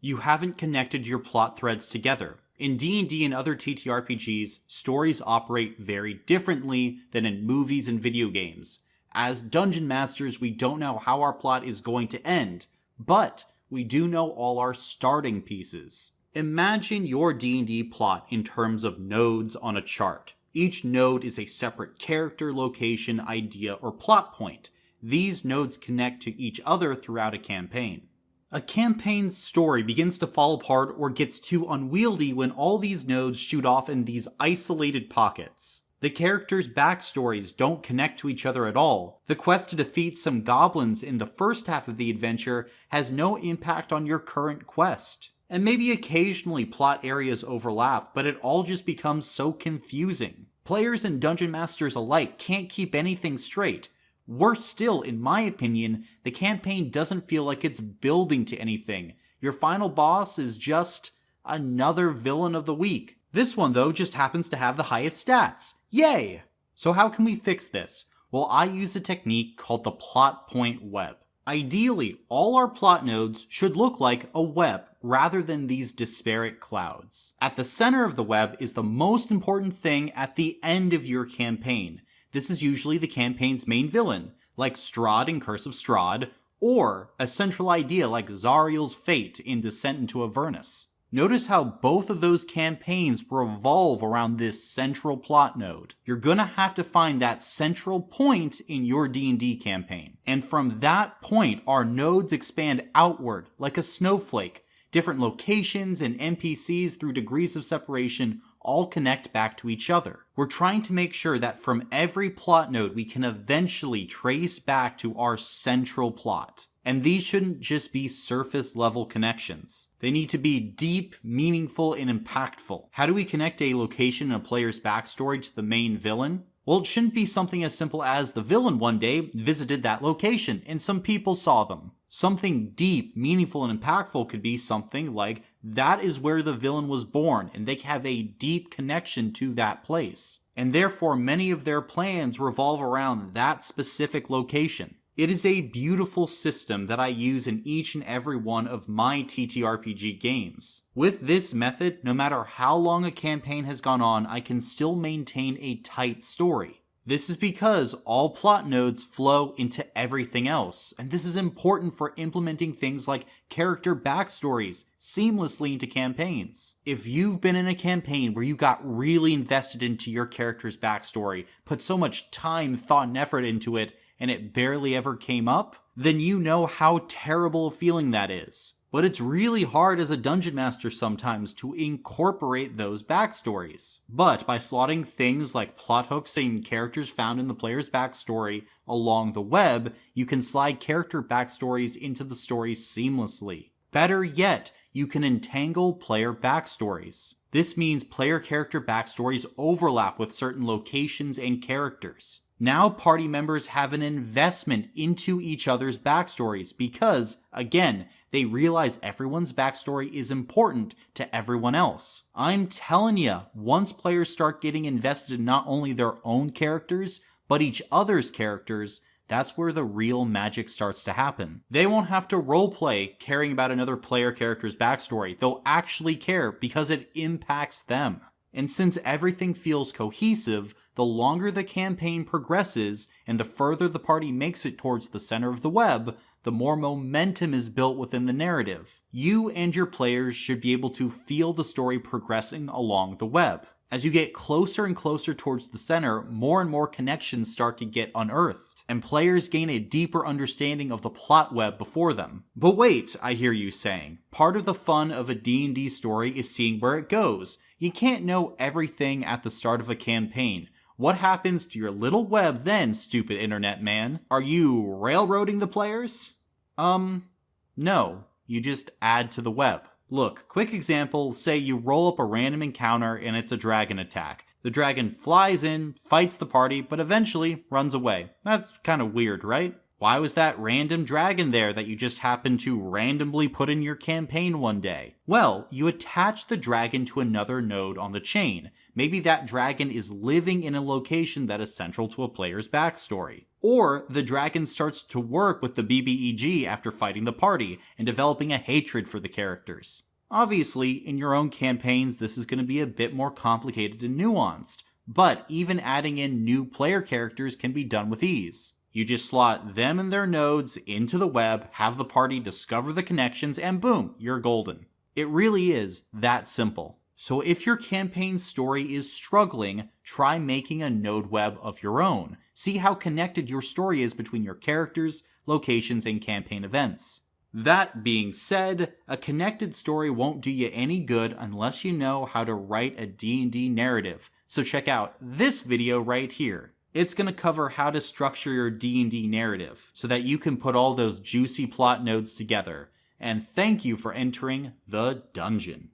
You haven't connected your plot threads together. In D&D and other TTRPGs, stories operate very differently than in movies and video games. As dungeon masters, we don't know how our plot is going to end, but we do know all our starting pieces. Imagine your D&D plot in terms of nodes on a chart. Each node is a separate character, location, idea, or plot point. These nodes connect to each other throughout a campaign. A campaign's story begins to fall apart or gets too unwieldy when all these nodes shoot off in these isolated pockets. The characters' backstories don't connect to each other at all. The quest to defeat some goblins in the first half of the adventure has no impact on your current quest. And maybe occasionally plot areas overlap, but it all just becomes so confusing. Players and dungeon masters alike can't keep anything straight. Worse still, in my opinion, the campaign doesn't feel like it's building to anything. Your final boss is just another villain of the week. This one, though, just happens to have the highest stats. Yay! So how can we fix this? Well, I use a technique called the plot point web. Ideally, all our plot nodes should look like a web rather than these disparate clouds. At the center of the web is the most important thing at the end of your campaign. This is usually the campaign's main villain, like Strahd in Curse of Strahd, or a central idea like Zariel's fate in Descent into Avernus. Notice how both of those campaigns revolve around this central plot node. You're gonna have to find that central point in your D&D campaign. And from that point, our nodes expand outward like a snowflake. Different locations and NPCs through degrees of separation all connect back to each other. We're trying to make sure that from every plot node we can eventually trace back to our central plot. And these shouldn't just be surface level connections. They need to be deep, meaningful, and impactful. How do we connect a location and a player's backstory to the main villain? Well, it shouldn't be something as simple as the villain one day visited that location and some people saw them. Something deep, meaningful, and impactful could be something like that is where the villain was born and they have a deep connection to that place. And therefore many of their plans revolve around that specific location. It is a beautiful system that I use in each and every one of my TTRPG games. With this method, no matter how long a campaign has gone on, I can still maintain a tight story. This is because all plot nodes flow into everything else, and this is important for implementing things like character backstories seamlessly into campaigns. If you've been in a campaign where you got really invested into your character's backstory, put so much time, thought, and effort into it, and it barely ever came up, then you know how terrible a feeling that is. But it's really hard as a dungeon master sometimes to incorporate those backstories. But by slotting things like plot hooks and characters found in the player's backstory along the web, you can slide character backstories into the story seamlessly. Better yet, you can entangle player backstories. This means player character backstories overlap with certain locations and characters. Now party members have an investment into each other's backstories because, again, they realize everyone's backstory is important to everyone else. I'm telling ya, once players start getting invested in not only their own characters, but each other's characters, that's where the real magic starts to happen. They won't have to roleplay caring about another player character's backstory. They'll actually care because it impacts them. And since everything feels cohesive, the longer the campaign progresses and the further the party makes it towards the center of the web, the more momentum is built within the narrative. You and your players should be able to feel the story progressing along the web. As you get closer and closer towards the center, more and more connections start to get unearthed, and players gain a deeper understanding of the plot web before them. But wait, I hear you saying. Part of the fun of a D&D story is seeing where it goes. You can't know everything at the start of a campaign. What happens to your little web then, stupid internet man? Are you railroading the players? No. You just add to the web. Look, quick example, say you roll up a random encounter and it's a dragon attack. The dragon flies in, fights the party, but eventually runs away. That's kind of weird, right? Why was that random dragon there that you just happened to randomly put in your campaign one day? Well, you attach the dragon to another node on the chain. Maybe that dragon is living in a location that is central to a player's backstory. Or the dragon starts to work with the BBEG after fighting the party and developing a hatred for the characters. Obviously, in your own campaigns, this is going to be a bit more complicated and nuanced, but even adding in new player characters can be done with ease. You just slot them and their nodes into the web, have the party discover the connections, and boom, you're golden. It really is that simple. So if your campaign story is struggling, try making a node web of your own. See how connected your story is between your characters, locations, and campaign events. That being said, a connected story won't do you any good unless you know how to write a D&D narrative. So check out this video right here. It's going to cover how to structure your D&D narrative so that you can put all those juicy plot nodes together. And thank you for entering the dungeon.